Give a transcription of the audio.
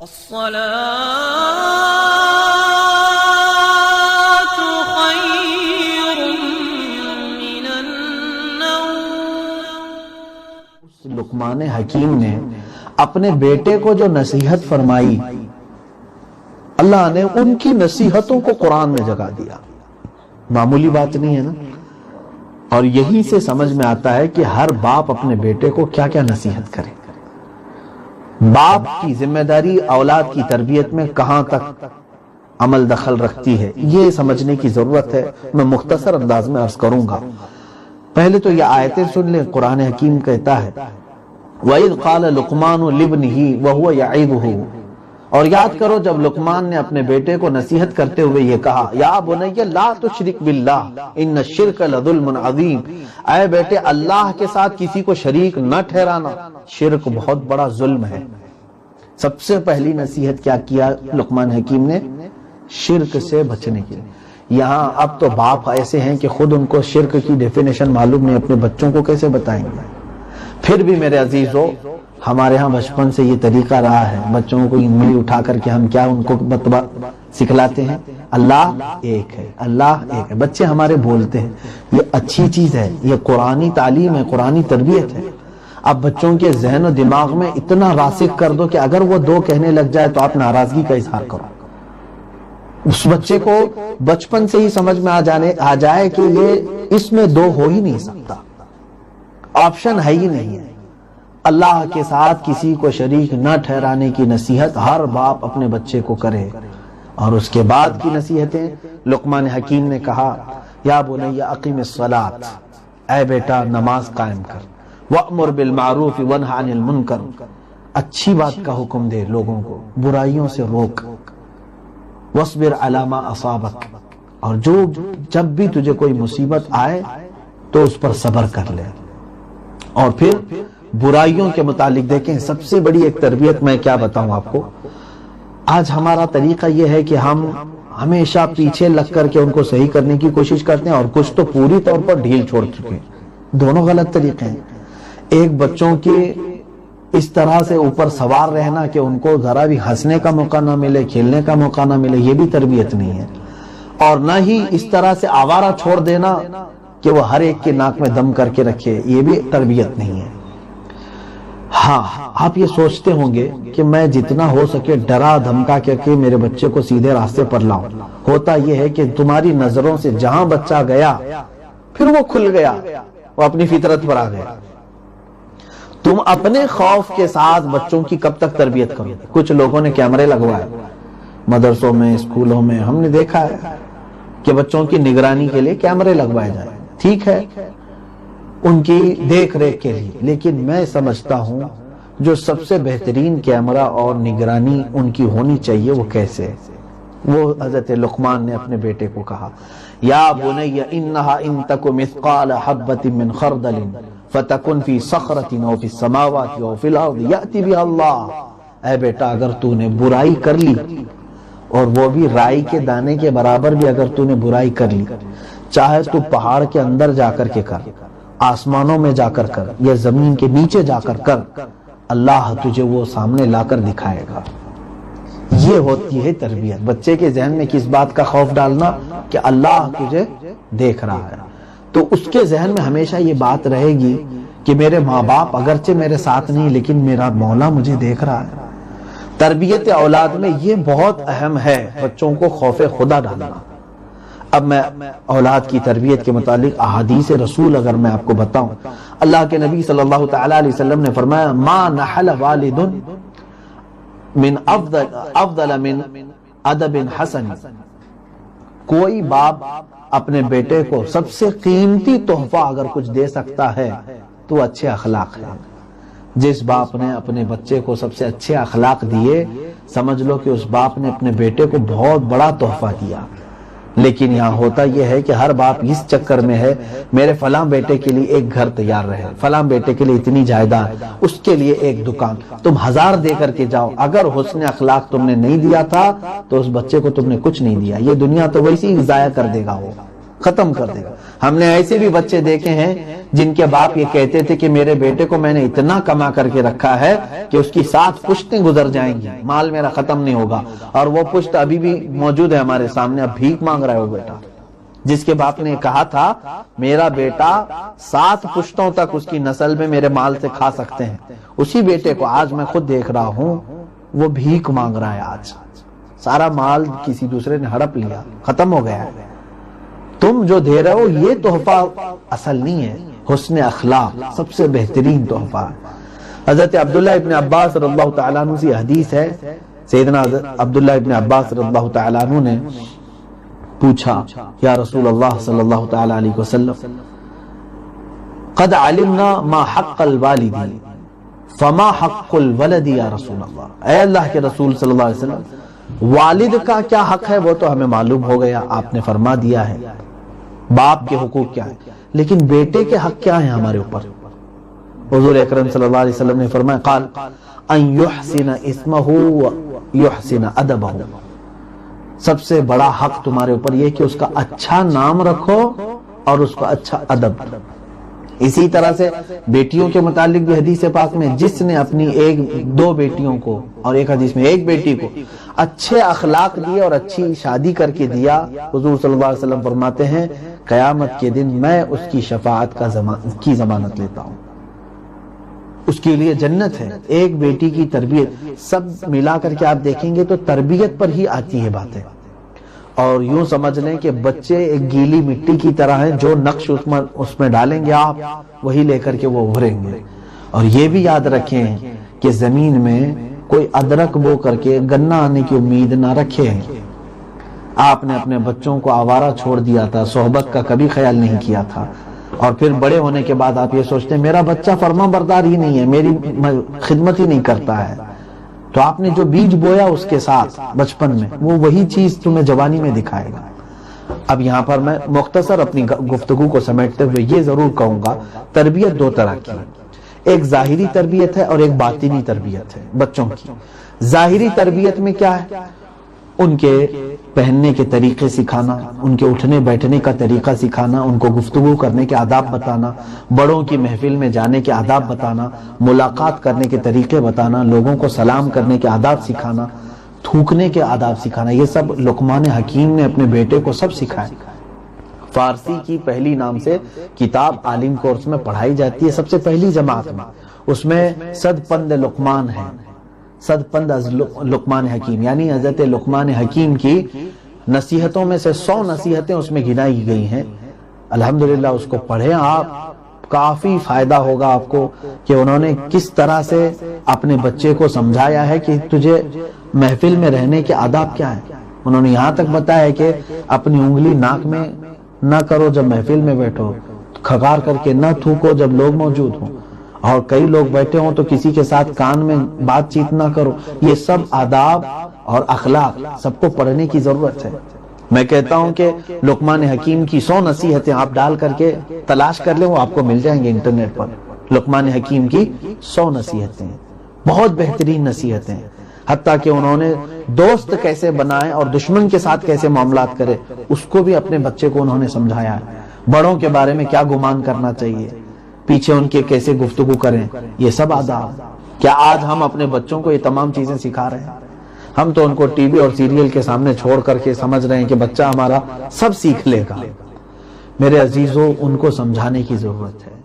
الصلاة خير من النوم۔ لقمان حکیم نے اپنے بیٹے کو جو نصیحت فرمائی، اللہ نے ان کی نصیحتوں کو قرآن میں جگہ دیا۔ معمولی بات نہیں ہے نا؟ اور یہی سے سمجھ میں آتا ہے کہ ہر باپ اپنے بیٹے کو کیا کیا نصیحت کرے۔ باپ کی ذمہ داری اولاد کی تربیت میں کہاں تک عمل دخل رکھتی ہے، یہ سمجھنے کی ضرورت ہے۔ میں مختصر انداز میں عرض کروں گا۔ پہلے تو یہ آیتیں سن لیں۔ قرآن حکیم کہتا ہے وَإِذْ قَالَ لُقْمَانُ لِابْنِهِ وَهُوَ يَعِظُهُ، اور یاد کرو جب لقمان نے اپنے بیٹے کو نصیحت کرتے ہوئے یہ کہا، یا بنی لا تشرک باللہ ان الشرک لظلم عظیم، اے بیٹے اللہ کے ساتھ کسی کو شریک نہ ٹھہرانا، شرک بہت بڑا ظلم ہے۔ سب سے پہلی نصیحت کیا کیا لقمان حکیم نے؟ شرک سے بچنے کے لیے۔ یہاں اب تو باپ ایسے ہیں کہ خود ان کو شرک کی ڈیفینیشن معلوم نہیں، اپنے بچوں کو کیسے بتائیں گے؟ پھر بھی میرے عزیزو، ہمارے ہاں بچپن سے یہ طریقہ رہا ہے، بچوں کو انگلی اٹھا کر کے ہم کیا ان کو سکھلاتے ہیں؟ اللہ ایک ہے، اللہ ایک ہے۔ بچے ہمارے بولتے ہیں، یہ اچھی چیز ہے، یہ قرآنی تعلیم ہے، قرآنی تربیت ہے۔ اب بچوں کے ذہن و دماغ میں اتنا راسخ کر دو کہ اگر وہ دو کہنے لگ جائے تو آپ ناراضگی کا اظہار کرو۔ اس بچے کو بچپن سے ہی سمجھ میں آ جائے کہ یہ اس میں دو ہو ہی نہیں سکتا، آپشن ہے ہی نہیں ہے۔ اللہ کے ساتھ کسی کو شریک نہ ٹھہرانے کی نصیحت ہر باپ اپنے بچے کو کرے۔ اور اس کے بعد کی نصیحتیں لقمان حکیم نے کہا، یا بنی اقیم الصلاۃ، اے بیٹا نماز قائم کر، وَأْمُرْ بِالْمَعْرُوفِ وَانْهَ عَنِ الْمُنْکَرِ، اچھی بات کا حکم دے لوگوں کو، برائیوں سے روک، وَاصْبِرْ عَلَى مَا أَصَابَكَ، اور جب بھی تجھے کوئی مصیبت آئے تو اس پر صبر کر لے۔ اور پھر برائیوں کے متعلق دیکھیں، سب سے بڑی ایک تربیت میں کیا بتاؤں آپ کو، آج ہمارا طریقہ یہ ہے کہ ہم ہمیشہ پیچھے لگ کر کے ان کو صحیح کرنے کی کوشش کرتے ہیں، اور کچھ تو پوری طور پر ڈھیل چھوڑ چکے ہیں۔ دونوں غلط طریقے ہیں۔ ایک بچوں کے اس طرح سے اوپر سوار رہنا کہ ان کو ذرا بھی ہنسنے کا موقع نہ ملے، کھیلنے کا موقع نہ ملے، یہ بھی تربیت نہیں ہے۔ اور نہ ہی اس طرح سے آوارہ چھوڑ دینا کہ وہ ہر ایک کے ناک میں دم کر کے رکھے، یہ بھی تربیت نہیں ہے۔ ہاں، آپ یہ سوچتے ہوں گے کہ میں جتنا ہو سکے ڈرا دھمکا کے میرے بچے کو سیدھے راستے پر لاؤں۔ ہوتا یہ ہے کہ تمہاری نظروں سے جہاں بچہ گیا پھر وہ کھل گیا، وہ اپنی فطرت پر آ گیا۔ تم اپنے خوف کے ساتھ بچوں کی کب تک تربیت کرو؟ کچھ لوگوں نے کیمرے لگوائے مدرسوں میں، اسکولوں میں، ہم نے دیکھا ہے کہ بچوں کی نگرانی کے لیے کیمرے لگوائے جائیں، ٹھیک ہے، ان کی دیکھ ریکھ کے لیے، لیکن میں سمجھتا ہوں جو سب سے بہترین کیمرہ اور نگرانی ان کی ہونی چاہیے وہ کیسے؟ وہ حضرت لقمان نے اپنے بیٹے کو کہا، یا بنی انہا ان تک مثقال حبۃ من خردل فتکن فی صخرۃ او فی السماوات او فی الارض یأتی بها اللہ، اے بیٹا اگر تو نے برائی کر لی، اور وہ بھی رائی کے دانے کے برابر بھی اگر تو نے برائی کر لی، چاہے تو پہاڑ کے اندر جا کر کے کر، آسمانوں میں جا کر کر، یا زمین کے نیچے جا کر کر، اللہ تجھے وہ سامنے لا کر دکھائے گا۔ یہ ہوتی ہے تربیت، بچے کے ذہن میں کس بات کا خوف ڈالنا کہ اللہ تجھے دیکھ رہا ہے، تو اس کے ذہن میں ہمیشہ یہ بات رہے گی کہ میرے ماں باپ اگرچہ میرے ساتھ نہیں لیکن میرا مولا مجھے دیکھ رہا ہے۔ تربیت اولاد میں یہ بہت اہم ہے، بچوں کو خوف خدا ڈالنا۔ اب میں اولاد کی تربیت کے متعلق احادیث رسول اگر میں آپ کو بتاؤں، اللہ کے نبی صلی اللہ تعالی علیہ وسلم نے فرمایا، ما نحل والد من افضل من ادب حسن، کوئی باپ اپنے بیٹے کو سب سے قیمتی تحفہ اگر کچھ دے سکتا ہے تو اچھے اخلاق ہے۔ جس باپ نے اپنے بچے کو سب سے اچھے اخلاق دیے، سمجھ لو کہ اس باپ نے اپنے بیٹے کو بہت بڑا تحفہ دیا۔ لیکن یہاں ہوتا یہ ہے کہ ہر باپ اس چکر میں ہے، میرے فلاں بیٹے کے لیے ایک گھر تیار رہے، فلاں بیٹے کے لیے اتنی جائیداد، اس کے لیے ایک دکان، تم 1000 دے کر کے جاؤ، اگر حسن اخلاق تم نے نہیں دیا تھا تو اس بچے کو تم نے کچھ نہیں دیا، یہ دنیا تو ویسے ہی ضائع کر دے گا وہ۔ ختم کر دے گا۔ ہم نے ایسے بھی بچے دیکھے ہیں جن کے باپ یہ کہتے تھے کہ میرے بیٹے کو میں نے اتنا کما کر کے رکھا ہے کہ اس کی 7 پشتیں گزر جائیں گی، مال میرا ختم نہیں ہوگا، اور وہ پشت ابھی بھی موجود ہے ہمارے سامنے، اب بھیک مانگ رہا ہے وہ بیٹا، جس کے باپ نے کہا تھا میرا بیٹا 7 پشتوں تک اس کی نسل میں میرے مال سے کھا سکتے ہیں، اسی بیٹے کو آج میں خود دیکھ رہا ہوں وہ بھیک مانگ رہا ہے۔ آج سارا مال کسی دوسرے نے ہڑپ لیا، ختم ہو گیا ہے۔ تم جو دے رہے ہو یہ تحفہ اصل نہیں ہے، حسن اخلاق سب سے بہترین تحفہ ہے۔ حضرت عبداللہ ابن عباس رضی اللہ تعالیٰ عنہ سے حدیث ہے، سیدنا عبداللہ ابن عباس رضی اللہ تعالیٰ عنہ نے پوچھا یا رسول اللہ صلی اللہ تعالیٰ علیہ وسلم قد علمنا ما حق الوالد فما حق الولد یا رسول اللہ، اے اللہ کے رسول صلی اللہ علیہ وسلم والد کا کیا حق ہے وہ تو ہمیں معلوم ہو گیا، آپ نے فرما دیا ہے، باپ کے حقوق کیا ہے، لیکن بیٹے کے حق کیا ہیں ہمارے اوپر؟ حضور اکرم صلی اللہ علیہ وسلم نے فرمایا قال ان یحسن اسمہ یحسن ادبہ، سب سے بڑا حق تمہارے اوپر یہ کہ اس کا اچھا نام رکھو اور اس کا اچھا ادب۔ اسی طرح سے بیٹیوں کے متعلق بھی حدیث پاک میں جس نے اپنی 2 بیٹیوں کو اور ایک حدیث میں 1 بیٹی کو اچھے اخلاق دیے اور اچھی شادی کر کے دیا، حضور صلی اللہ علیہ وسلم فرماتے ہیں قیامت کے دن میں اس کی شفاعت کی ضمانت لیتا ہوں، اس کے لیے جنت ہے۔ ایک بیٹی کی تربیت سب ملا کر کے آپ دیکھیں گے تو تربیت پر ہی آتی ہے باتیں، اور یوں سمجھ لیں کہ بچے ایک گیلی مٹی کی طرح ہیں، جو نقش اس میں ڈالیں گے آپ وہی لے کر کے وہ ابھریں گے۔ اور یہ بھی یاد رکھیں کہ زمین میں کوئی ادرک بو کر کے گنا آنے کی امید نہ رکھے۔ آپ نے اپنے بچوں کو آوارہ چھوڑ دیا تھا، صحبت کا کبھی خیال نہیں کیا تھا، اور پھر بڑے ہونے کے بعد آپ یہ سوچتے ہیں میرا بچہ فرما بردار ہی نہیں ہے، میری خدمت ہی نہیں کرتا ہے، تو آپ نے جو بیج بویا اس کے ساتھ بچپن میں وہ وہی چیز تمہیں جوانی میں دکھائے گا۔ اب یہاں پر میں مختصر اپنی گفتگو کو سمیٹتے ہوئے یہ ضرور کہوں گا تربیت 2 طرح کی، ایک ظاہری تربیت ہے اور ایک باطنی تربیت ہے بچوں کی۔ ظاہری تربیت میں کیا ہے؟ ان کے پہننے کے طریقے سکھانا، ان کے اٹھنے بیٹھنے کا طریقہ سکھانا، ان کو گفتگو کرنے کے آداب بتانا، بڑوں کی محفل میں جانے کے آداب بتانا، ملاقات کرنے کے طریقے بتانا، لوگوں کو سلام کرنے کے آداب سکھانا، تھوکنے کے آداب سکھانا، یہ سب لقمان حکیم نے اپنے بیٹے کو سب سکھائے۔ فارسی کی پہلی نام سے کتاب عالم کورس میں پڑھائی جاتی ہے، سب سے پہلی جماعت میں، اس میں 100 پند لقمان ہے، 100 پند لقمان حکیم، یعنی حضرت لقمان حکیم کی نصیحتوں میں سے 100 نصیحتیں اس میں گنائی گئی ہیں۔ الحمدللہ اس کو پڑھیں آپ، کافی فائدہ ہوگا آپ کو کہ انہوں نے کس طرح سے اپنے بچے کو سمجھایا ہے کہ تجھے محفل میں رہنے کے آداب کیا ہیں۔ انہوں نے یہاں تک بتایا ہے کہ اپنی انگلی ناک میں نہ کرو جب محفل میں بیٹھو، کھگار کر کے نہ تھوکو جب لوگ موجود ہوں، اور کئی لوگ بیٹھے ہوں تو کسی کے ساتھ کان میں بات چیت نہ کرو۔ یہ سب آداب اور اخلاق سب کو پڑھنے کی ضرورت ہے۔ میں کہتا ہوں کہ لقمان حکیم کی 100 نصیحتیں آپ ڈال کر کے تلاش کر لیں، وہ آپ کو مل جائیں گے انٹرنیٹ پر۔ لقمان حکیم کی 100 نصیحتیں، بہت بہترین نصیحتیں، حتیٰ کہ انہوں نے دوست کیسے بنائے اور دشمن کے ساتھ کیسے معاملات کرے اس کو بھی اپنے بچے کو انہوں نے سمجھایا ہے۔ بڑوں کے بارے میں کیا گمان کرنا چاہیے، پیچھے ان کے کیسے گفتگو کریں، یہ سب آداب۔ کیا آج ہم اپنے بچوں کو یہ تمام چیزیں سکھا رہے ہیں؟ ہم تو ان کو ٹی وی اور سیریل کے سامنے چھوڑ کر کے سمجھ رہے ہیں کہ بچہ ہمارا سب سیکھ لے گا۔ میرے عزیزوں، ان کو سمجھانے کی ضرورت ہے۔